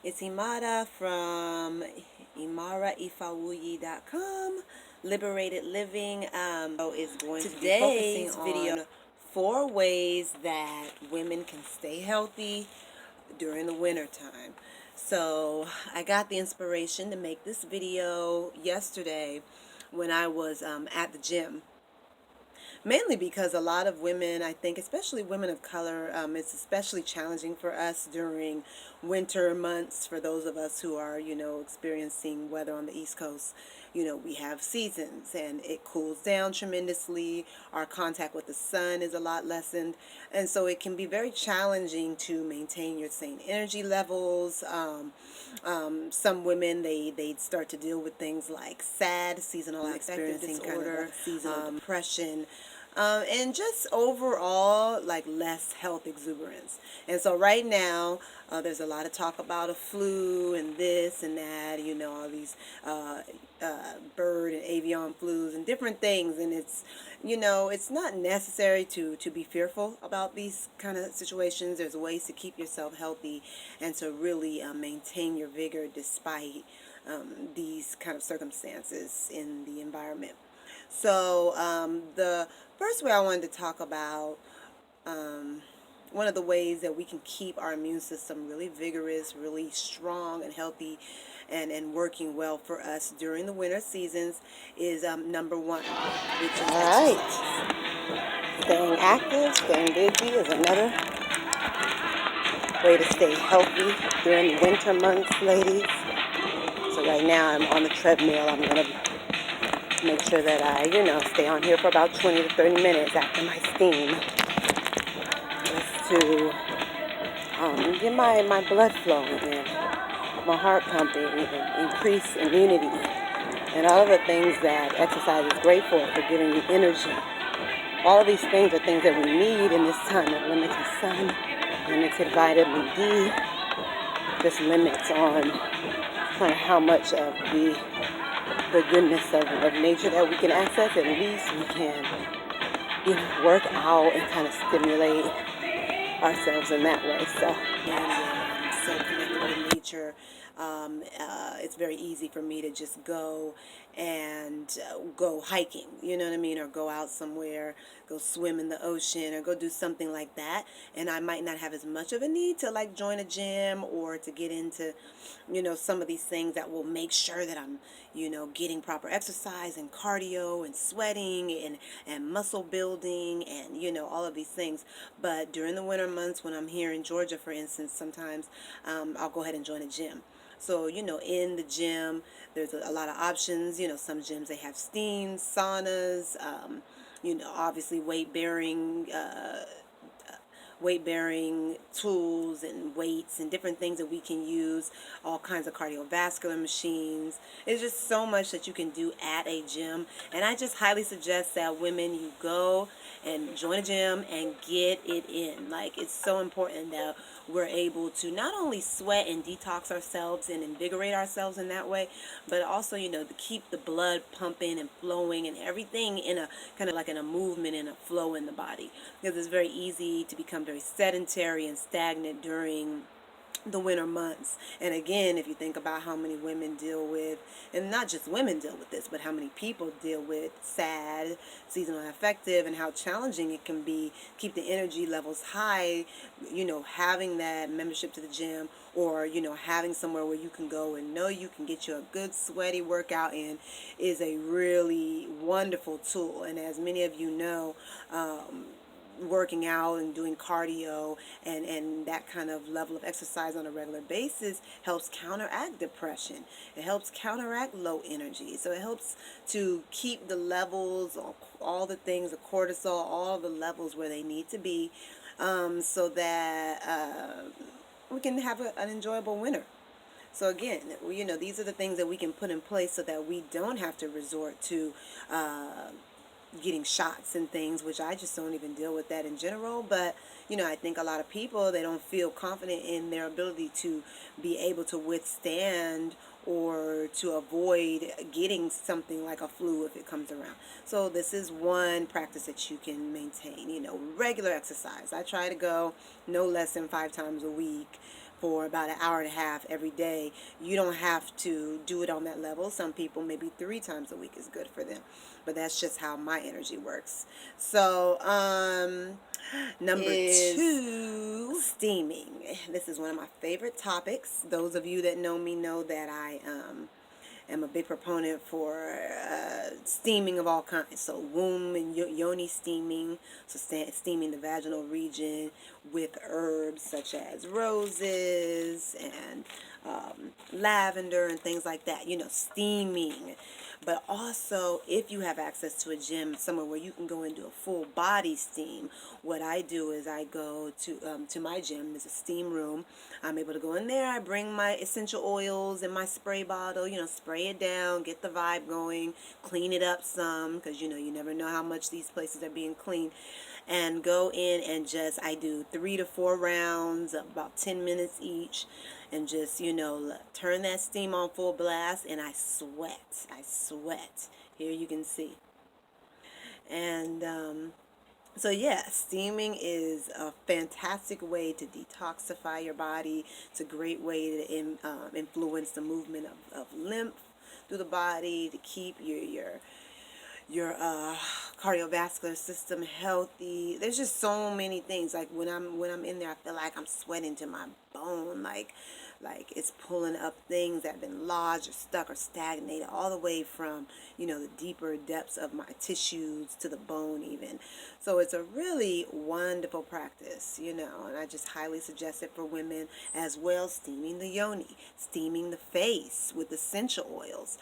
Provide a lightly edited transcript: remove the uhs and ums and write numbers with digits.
It's Imara from ImaraIfawuyi.com. Liberated Living is going to be focusing on 4 ways that women can stay healthy during the winter time. So I got the inspiration to make this video yesterday when I was at the gym. Mainly because a lot of women, I think, especially women of color, it's especially challenging for us during winter months. For those of us who are, experiencing weather on the East Coast, we have seasons and it cools down tremendously. Our contact with the sun is a lot lessened. And so it can be very challenging to maintain your same energy levels. Some women, they start to deal with things like S.A.D, seasonal affective disorder, seasonal depression, and just overall like less health exuberance. And so right now there's a lot of talk about a flu and this and that, all these bird and avian flus and different things. And it's not necessary to be fearful about these kind of situations. There's ways to keep yourself healthy and to really maintain your vigor despite these kind of circumstances in the environment. So the first way I wanted to talk about, one of the ways that we can keep our immune system really vigorous, really strong and healthy and working well for us during the winter seasons is number one, which is exercise. Staying active, staying busy is another way to stay healthy during the winter months, ladies. So right now I'm on the treadmill. I'm going to make sure that I, stay on here for about 20 to 30 minutes after my steam, just to get my blood flowing and my heart pumping and increase immunity and all of the things that exercise is great for giving you energy. All of these things are things that we need in this time of limited sun, limited vitamin D, just limits on kind of how much of the goodness of nature that we can access. At least we can, work out and kind of stimulate ourselves in that way. So, so connected with nature. It's very easy for me to just go and go hiking, or go out somewhere, go swim in the ocean, or go do something like that. And I might not have as much of a need to like join a gym or to get into, some of these things that will make sure that I'm, getting proper exercise and cardio and sweating and muscle building and, all of these things. But during the winter months when I'm here in Georgia, for instance, sometimes I'll go ahead and join a gym. So, in the gym, there's a lot of options. Some gyms, they have steam, saunas, obviously weight-bearing tools and weights and different things that we can use, all kinds of cardiovascular machines. It's just so much that you can do at a gym. And I just highly suggest that women, you go and join a gym and get it in. Like, it's so important that we're able to not only sweat and detox ourselves and invigorate ourselves in that way, but also, to keep the blood pumping and flowing and everything in a kind of like in a movement and a flow in the body. Because it's very easy to become very sedentary and stagnant during the winter months. And again, if you think about how many women deal with, and not just women deal with this, but how many people deal with S.A.D, seasonal affective, and how challenging it can be, keep the energy levels high, having that membership to the gym, or, having somewhere where you can go and know you can get you a good sweaty workout in is a really wonderful tool. And as many of you know, working out and doing cardio and that kind of level of exercise on a regular basis helps counteract depression. It helps counteract low energy. So it helps to keep the levels, all the things, the cortisol, all the levels where they need to be, so that we can have an enjoyable winter. So again, these are the things that we can put in place so that we don't have to resort to getting shots and things, which I just don't even deal with that in general. But I think a lot of people, they don't feel confident in their ability to be able to withstand or to avoid getting something like a flu if it comes around. So this is one practice that you can maintain, regular exercise. I try to go no less than 5 times a week for about an hour and a half every day. You don't have to do it on that level. Some people, maybe 3 times a week is good for them, but that's just how my energy works. So number two, steaming. This is one of my favorite topics. Those of you that know me know that I am a big proponent for steaming of all kinds. So womb and yoni steaming, so steaming the vaginal region with herbs such as roses and lavender and things like that. Steaming. But also, if you have access to a gym somewhere where you can go and do a full body steam, what I do is I go to my gym. There's a steam room. I'm able to go in there. I bring my essential oils and my spray bottle. Spray it down, get the vibe going, clean it up some, because you never know how much these places are being cleaned. And go in and I do 3 to 4 rounds, about 10 minutes each, and just, turn that steam on full blast, and I sweat. Here you can see. And so yeah, steaming is a fantastic way to detoxify your body. It's a great way to influence the movement of lymph through the body, to keep your cardiovascular system healthy. There's just so many things. Like when I'm in there, I feel like I'm sweating to my bone, like it's pulling up things that have been lodged or stuck or stagnated all the way from the deeper depths of my tissues to the bone even. So it's a really wonderful practice, and I just highly suggest it for women as well. Steaming the yoni, steaming the face with essential oils.